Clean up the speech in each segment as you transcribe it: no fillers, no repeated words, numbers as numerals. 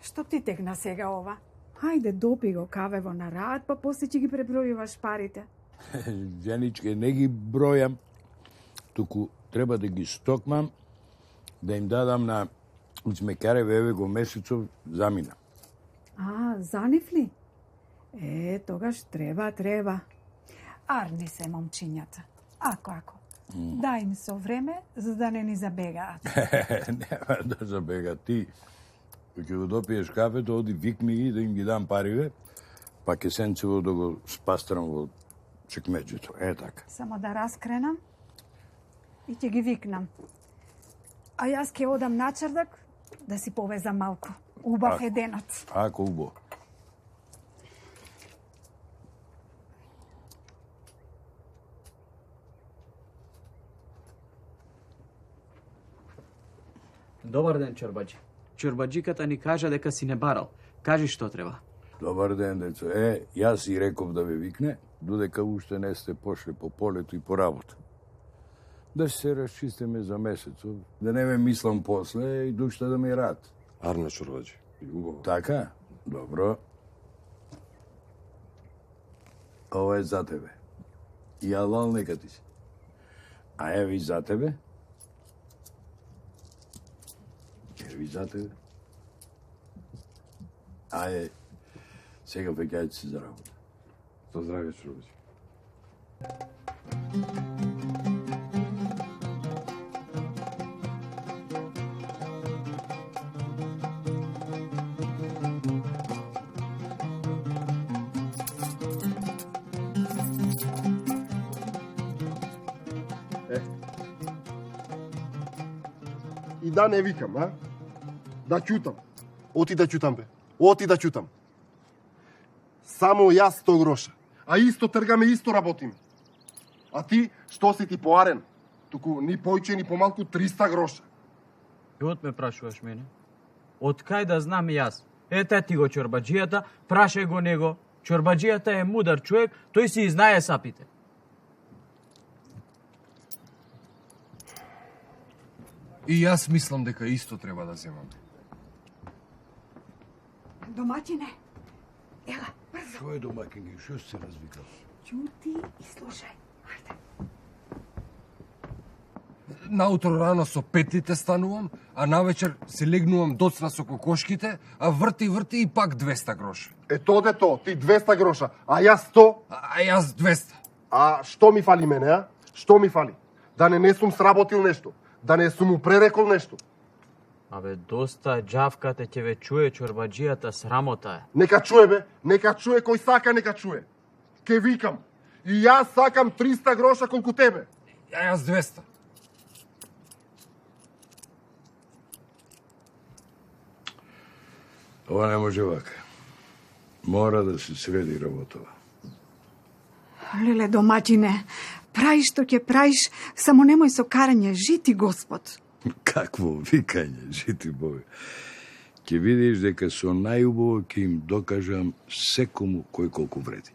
Што ти текна сега ова? Хајде, допи го кавево на рад, па после ќе ги пребројуваш парите. Женичке, не ги бројам, туку треба да ги стокмам, да им дадам на учмекареве еве го месецов замина. За нив ли? Тогаш треба. Арни се момчињата. Ако. Дај им со време, за да не ни забегаат. Нема да забегаат ти. Ќе го допиеш кафето, оди викни ги да им ги дам париве, па ќе сенцево да го спастрам во чекмеџето. Така. Само да раскренам и ќе ги викнам. А јас ќе одам на чардак да си повезам малку. Убав е денот. Ако убаво. Добар ден, чорбаџи. Чорбаџиката ни кажа дека си не барал. Кажи што треба. Добар ден, деца. Јас и реков да ве викне, додека уште не сте пошли по полето и по работа. Да се расчистиме за месецов, да не ме мислам после и душта да ми рад. Арна, чорбаџи. Убаво. Така? Добро. Ова е за тебе. И алал нека ти си. А еве и за тебе. Еве и за тебе. Сега веќе си за работа. За здравје, чорбаџи. И да не викам, да ќутам. Оти да ќутам, бе. Оти да ќутам. Само јас 100 гроша. А исто тргаме, исто работиме. А ти, што си ти поарен? Туку ни појче, ни помалку 300 гроша. И од ме прашуваш мене? Од кај да знам јас? Ете ти го чорбаџијата, прашај го него. Чорбаџијата е мудар човек, тој си знае сапите. И јас мислам дека исто треба да земам. Домаќине, ела, брзо. Што е домаќине? Што се развикал? Ќути и слушај. Ајде. Наутро рано со петлите станувам, а навечер си легнувам доцна со кокошките, а врти и пак 200 гроша. Тоде то, ти 200 гроша, а јас 100. А јас 200. А што ми фали мене, Што ми фали? Да не сум сработил нешто, да не сум му пререкол нешто. Абе, доста џавкате ќе ве чуе чорбаџијата, срамота е. Нека чуе, бе, нека чуе, кој сака нека чуе. Ке викам, и јас сакам 300 гроша колку тебе. А јас 200. Ова не може вака. Мора да се среди работава. Леле, домаќине, праиш што ќе праиш, само немој со карање, жити Господ. Какво викање, жити Боже. Ќе видиш дека со најубаво ќе им докажам секому кој колку вреди.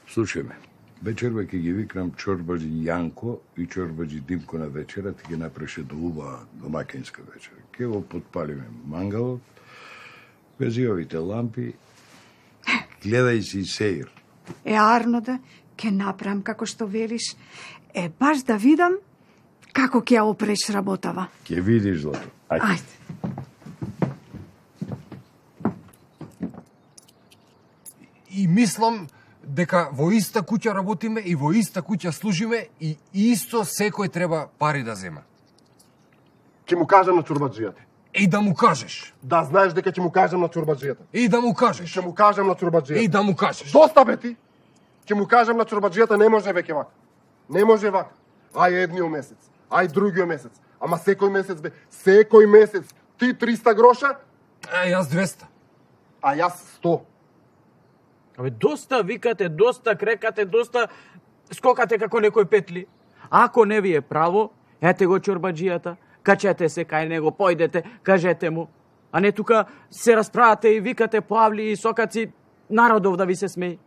Слушај ме, вечерва ќе ги викнам чорбаџи Јанко и чорбаџи Димко на вечера, ти ги напреше до убава домаќинска вечера. Ќе го подпалиме мангалот, без овите лампи, гледај си сеир. Арноде, ќе направам како што велиш. Баш да видам како ќе ја опреш работава. Ќе видиш, злато. Ајде. И мислам дека во иста куќа работиме и во иста куќа служиме и исто секој треба пари да зема. Ќе му кажам на чорбаџијата. И да му кажеш. Да знаеш дека ќе му кажам на чорбаџијата. И да му кажеш. Ќе му кажам на чорбаџијата. И да му кажеш. Доста бе ти. Ќе му кажам на чорбаџијата, не може веќе вака. Не може вака. Ај едниот месец, ај другиот месец. Ама секој месец бе, секој месец. Ти 300 гроша, А јас 200. а јас 100. Абе, доста викате, доста крекате, доста скокате како некој петли. Ако не ви е право, ете го чорбаџијата, качете се кај него, појдете, кажете му. А не тука се расправате и викате поавли и сокаци, народов да ви се смеи.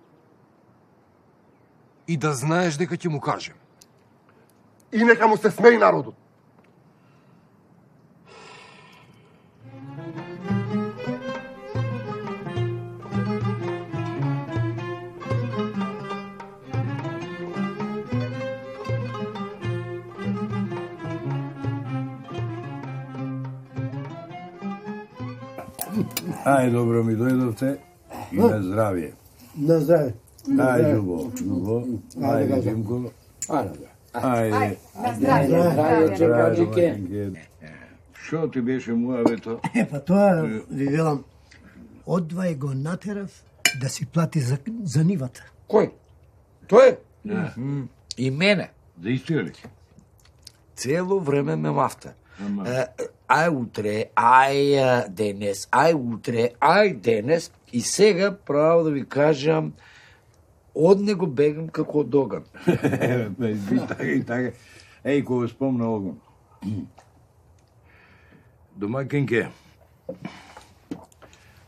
И да знаеш дека ќе му кажем. И нека му се смеи народот. Ај, добро ми дојдовте и на здравје. На здраве. Ај, Љубо. Ајде, Димко. Ајде. На здравје. Здравје. Шо ти беше муавето? Па тоа ви велам, одвај го натерав да си плати за нивата. Кој? Тој? И мене. За истиот ли? Цело време ме мафта. Ај утре, ај денес, ај утре, ај денес. И сега, право да ви кажам, од него бегам како од оган. И така. Еј, кога спомна оган. Домакинке,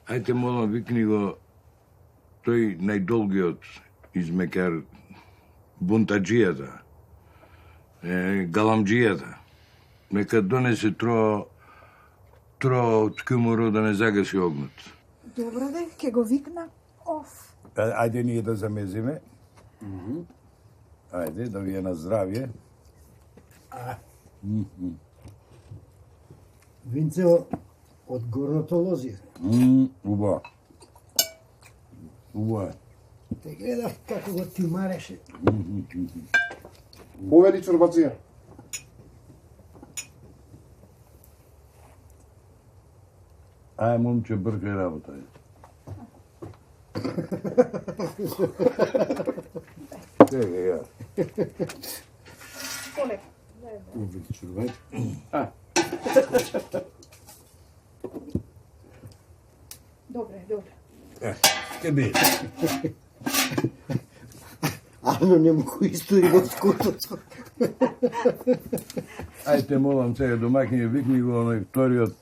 ајте молам, викни го тој најдолгиот измекар бунтаджијата, галамджијата. Нека донесе троа од куморо да не загаси огнот. Добро де, ке го викна. Оф. Ајде ние да замезиме. Ајде, да ви е на здравје. Винцево од горното лозие. Убаво. Убаво. Те гледав како го тимареше. Повели чорбаджија. Ај, момче, бркај работа. Сега, ја. Добре. Ке би. Ано не му го истори во скутото. Ајте, молам сега, домакиње, викни го оној вториот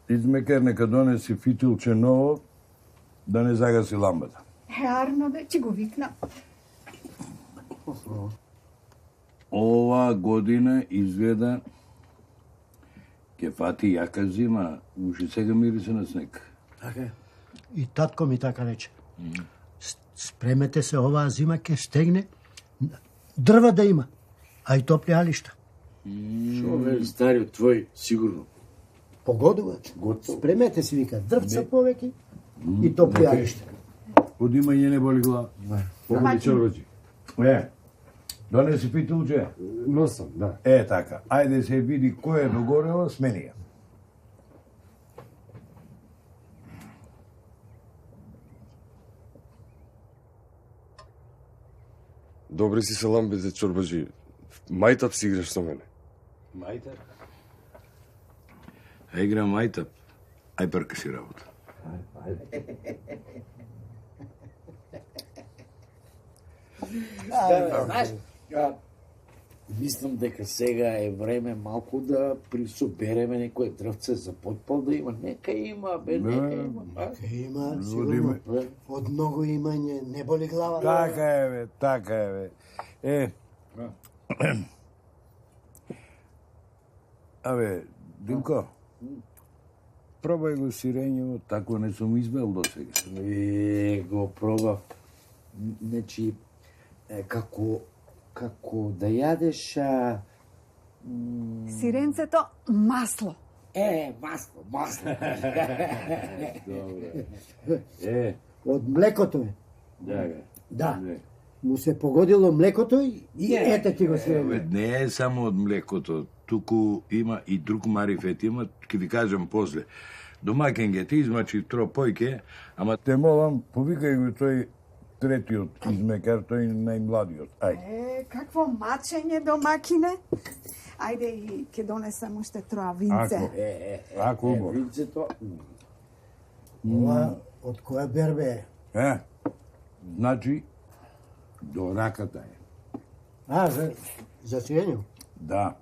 измекар, нека донеси фитилче ново, да не загаси ламбата. Арно де, ќе го викна. Ова година изгледа ќе фати јака зима, уши сега мирисе на снег. Така. И татко ми така рече. Спремете се, оваа зима ќе стегне, дрва да има, а и топли алишта. Шо вели стариот твој, сигурно. Погодуваат. Спремете се, вика, дрвца повеќе и топли алишта. Од имање не боли глава. Повели чорбаджи. Донеси фитилче. Носам, да. Така. Ајде се види кој е догорело, смени ја. Добри си се ламбите чорбаджи. Мајтап си играш со мене. Мајтап? Ај играм мајтап. Ај прка си работа. Знаеш, мислам дека сега е време малку да присобереме некој дрвце за подпал да има. Нека има, бе, нека има. Има, сигурно. Од многу имање не боли глава. Така е, бе. Абе, Димко, пробај го сирењево, тако не сум избел до сега. Го пробав. Значи, како да јадеш Сиренцето масло. масло. Од млекото е. Да. Не. Му се погодило млекото и ете ти го се. Не е само од млекото, туку има и друг марифет има, ќе ви кажам после. Домакинге, ти измачи тро појке, ама те молам, повикај го тој третиот измекар, тој најмладиот. Ај. Какво мачење, домакине? Ајде и ќе донесам уште троа винце. Ако убаво. Винцето. Ова од која бербе е? Значи, до раката е. За сирење? Да.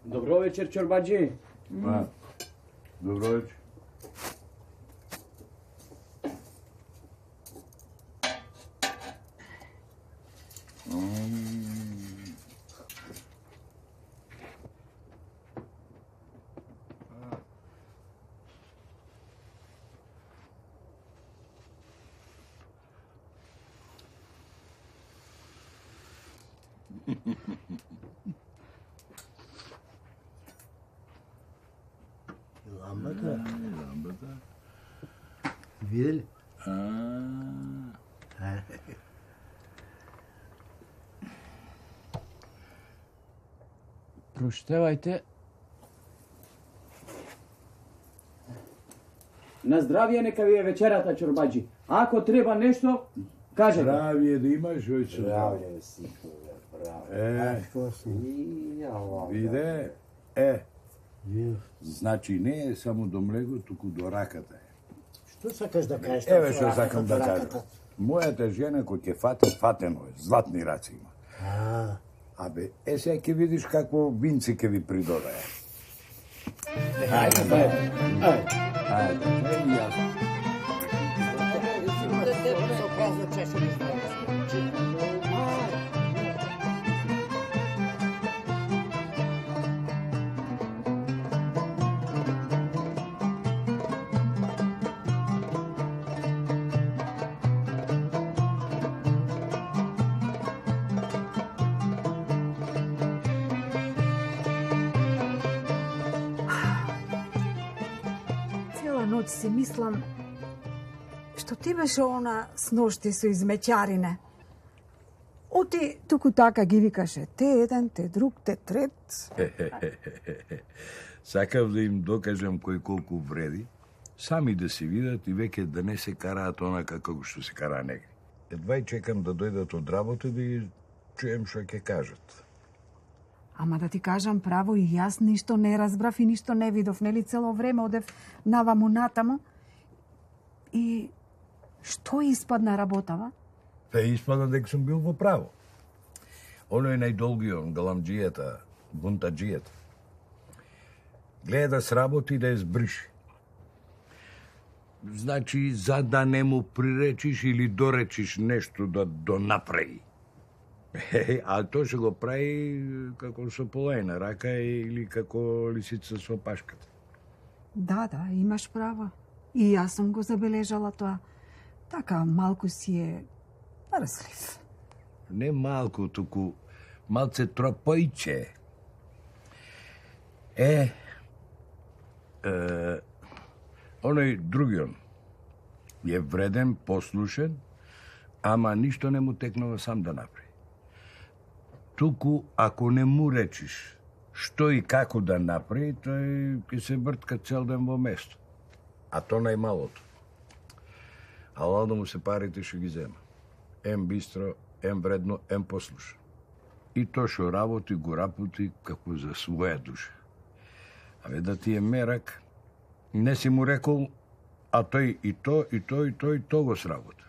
Добро вечер, чорбаджи. Добро вечер. видели? Проштевајте. На здравје, нека ви е вечерата, чорбаџи. Ако треба нешто, кажете. Здравје да имаш, Жојчо. Здравје, синко, браво. Виде, значи не е само до млего, туку до раката е. Што сакаш да кажеш? Еве што сакам да кажам. Мојата жена кој ќе фате, фатено е, златни раци има. Абе, сега ќе видиш какво винце ќе ви придодае. Цела ноќ си мислам што ти беше она с ношти со измеќарине. Оти туку така ги викаше те еден, те друг, те трет. Сакав да им докажам кој колку вреди, сами да се видат и веќе да не се караат онака како што се караа негде. Едва и чекам да дојдат од работа да ги чуем што ќе кажат. Ама да ти кажам право, и јас ништо не разбрав и ништо не видов, нели цело време одев наваму натаму. И што испадна работава? Испада дека сум бил во право. Оној најдолгиот, галамџијата, бунтаџијата, гледа да сработи и да ја збриши. Значи, за да не му приречиш или доречиш нешто да донаправи. А тоа ќе го прави како со полајна рака или како лисица со пашката. Да, имаш право. И јас сум го забележала тоа. Така малку си е мрзлив. Не малку, туку малце тропојче. Оној другиот е вреден, послушен, ама ништо не му текнува сам да направи. Туку, ако не му речиш што и како да направи, тој ќе се вртка цел ден во место. А то најмалото. Ала да му се парите што ги зема. Ем бистро, ем вредно, ем послушно. И то што работи, го работи како за своја душа. Абе да ти е мерак, не си му рекол, а тој и то го сработа.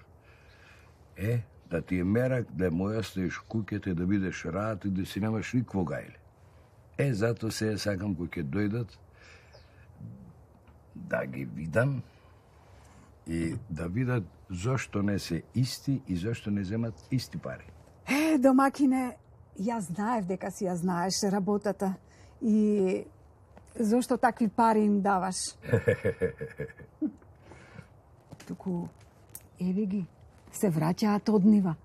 Да ти е мерак, да му оставиш куќата и да бидеш рад и да си немаш никво гајле. Зато се сакам кој ќе дојдат, да ги видам и да видат зошто не се исти и зошто не земат исти пари. Домакине, јас знаев дека си ја знаеш работата и зошто такви пари им даваш. Туку, еве ги, се враќаат од нива.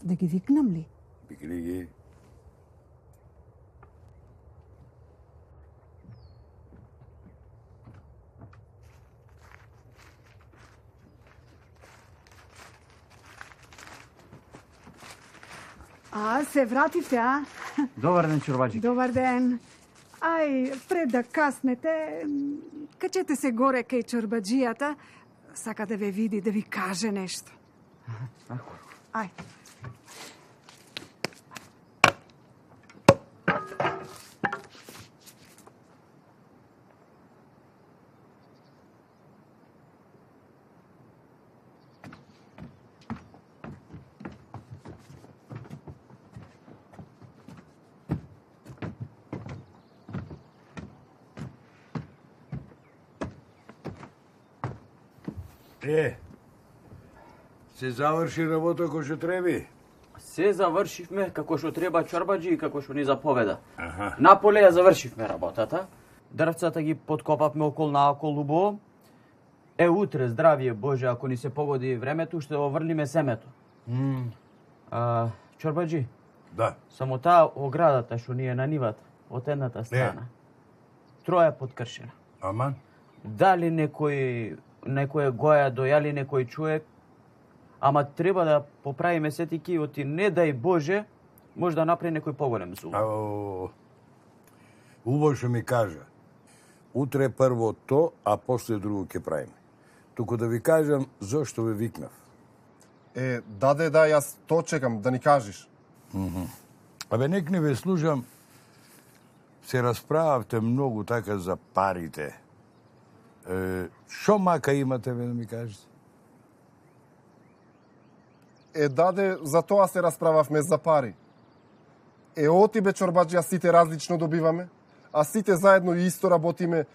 Да ги викнам ли? Викни ги. Се вративте, а? Добар ден, чорбаџи. Добар ден. Пред да каснете, качете се горе кај чорбаџијата, сака да ве види, да ви каже нешто. Ај. Се заврши работа кој што треби? Се завршивме како што треба, чорбаџи, и како што ни заповеда. Наполе ја завршивме работата. Дрвцата ги подкопавме окол наокол убаво. Утре, здравје Боже, ако ни се погоди времето, ще оврлиме семето. Чорбаџи? Да. Само таа оградата што ни е на нивата, од едната страна. Троја подкршена. Аман? Дали некој некој гоја дојали некој човек, ама треба да поправиме сети киоти, не дај Боже, може да направи некој поголем зул. Убаво што ми кажа. Утре прво то, а после друго ќе правиме. Туку да ви кажам зошто ве викнав. Даде, да, јас то чекам, да ни кажеш. Абе, нек не ве слушам, се расправавте многу така за парите. Шо мака имате, ве да ми кажете? Даде, за тоа се расправавме за пари. Оти бе чорбаджија сите различно добиваме, а сите заедно и исто работиме,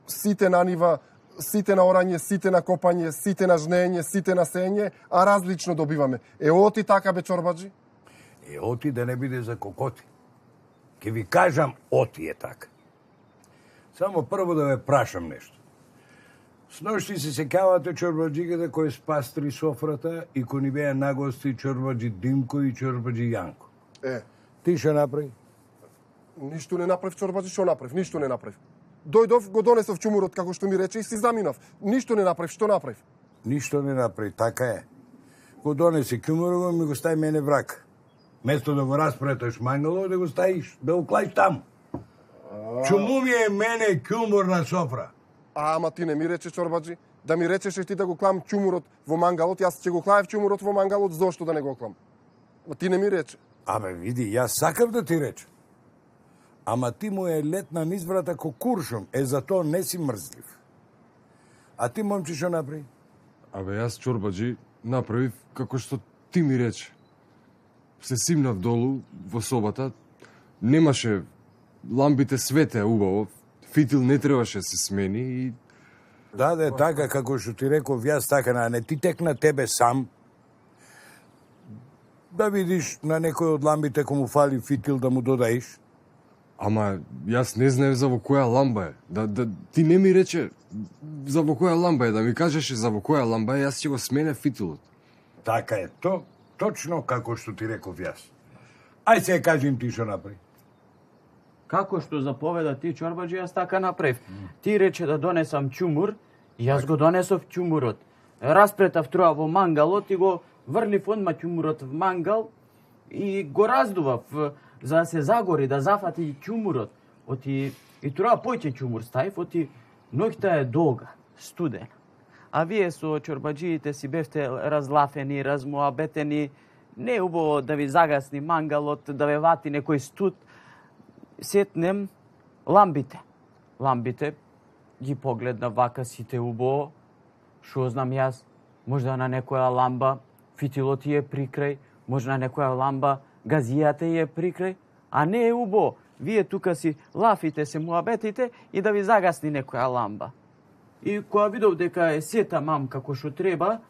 сите на нива, сите на орање, сите на копање, сите на жнење, сите на сење, а различно добиваме. Оти така бе чорбаджи? Оти да не биде за кокоти. Ке ви кажам, оти е така. Само прво да ве прашам нешто. Сношти се сеќавате чорбаджигата кој спастри софрата и кој ни беа нагости чорбаджи Димко и чорбаджи Јанко. Ти што направи? Ништо не направив, чорбаджи, што направив? Ништо не направив. Дојдов, го донесов чумурот, како што ми рече, и си заминав. Ништо не направив, што направив? Ништо не направи, така е. Го донеси кумурот, ми го стави мене врак. Место да го распреташ мангало, да го ставиш, да го клаиш таму. Чуму ми е мене кумур на софра. Ама ти не ми рече, чорбаджи, да ми речеше ти да го клам чумурот во мангалот, јас ќе го клаев чумурот во мангалот, зошто да не го клам? Ти не ми рече. Абе, види, јас сакав да ти речем. Ама ти му е летна низбрата ко куршум, затоа не си мрзлив. А ти, момче, што направи? Абе, јас, чорбаджи, направив како што ти ми рече. Се симнав долу во собата, немаше, ламбите свете убаво, фитил не требаше се смени и... Да, така, како што ти реков, јас така, не ти текна тебе сам, да видиш на некој од ламбите кому фали фитил да му додаиш. Ама јас не знаев за во која ламба е. Ти не ми рече за во која ламба е, да ми кажеше за во која ламба е, јас ќе го смене фитилот. Така е, точно како што ти реков јас. Ај се кажем ти што направи. Како што заповеда ти, чорбаджи, јас така направив. Ти рече да донесам чумур, јас го донесов чумурот. Распретав троа во мангалот и го врлив одма чумурот в мангал и го раздував за да се загори, да зафати чумурот. И троа поќе чумур ставив, ноќта е долга, студена. А вие со чорбаджиите си бевте разлафени, размуабетени, не е убаво да ви загасни мангалот, да ве вати некој студ. Сетнем ламбите. Ламбите ги погледна вака сите убаво. Шо знам јас, можда на некоја ламба фитилот е прикрај, можда на некоја ламба газијата е прикрај, а не е убаво. Вие тука си лафите, се муабетите и да ви загасни некоја ламба. И кога видов дека е сета мам како што треба,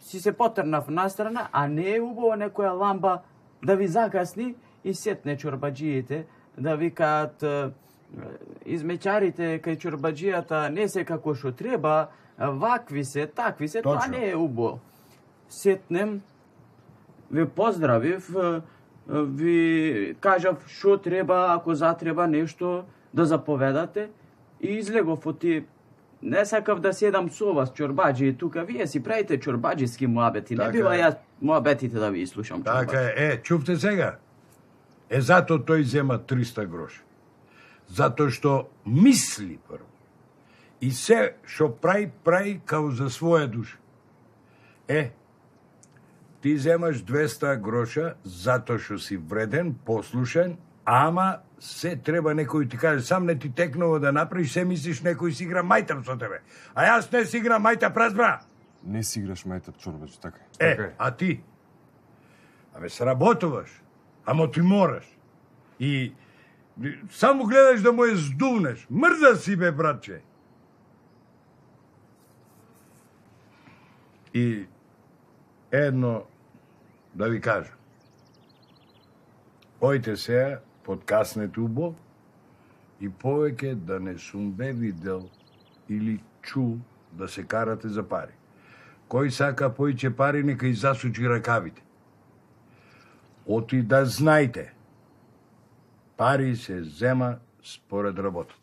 си се потрнав настрана, а не е убаво некоја ламба да ви загасни и сетне чорбаджиите да викаат измечарите кај чорбаджијата не се како што треба, вакви се, такви се, тоа не е убаво. Сетнем, ве поздравив, ви кажав што треба, ако затреба нешто да заповедате и излегов од тие. Не сакав да седам со вас, чорбаджи, тука вие си правите чорбаджиски муабети. Не бива јас муабетите да ви слушам, чорбаджи. Така е, чувте сега. Зато тој зема 300 гроши. Затоа што мисли прво. И се што прави као за своја душа. Ти земаш 200 гроша затоа што си вреден, послушен, ама се треба некој ти каже, сам не ти текнува да направиш, се мислиш некој си игра мајтап со тебе. А јас не си играм мајтап, разбра? Не си играш мајтап, чорбаджи, така. А ти? Абе, сработуваш, ама ти мораш. И само гледаш да му ја здувнеш. Мрза си, бе, братче. И едно да ви кажам. Ојте сега, подкаснете убо и повеќе да не сум бе видел или чул да се карате за пари. Кој сака поиќе пари, нека и засучи ракавите. Оти да знајте, пари се зема според работата.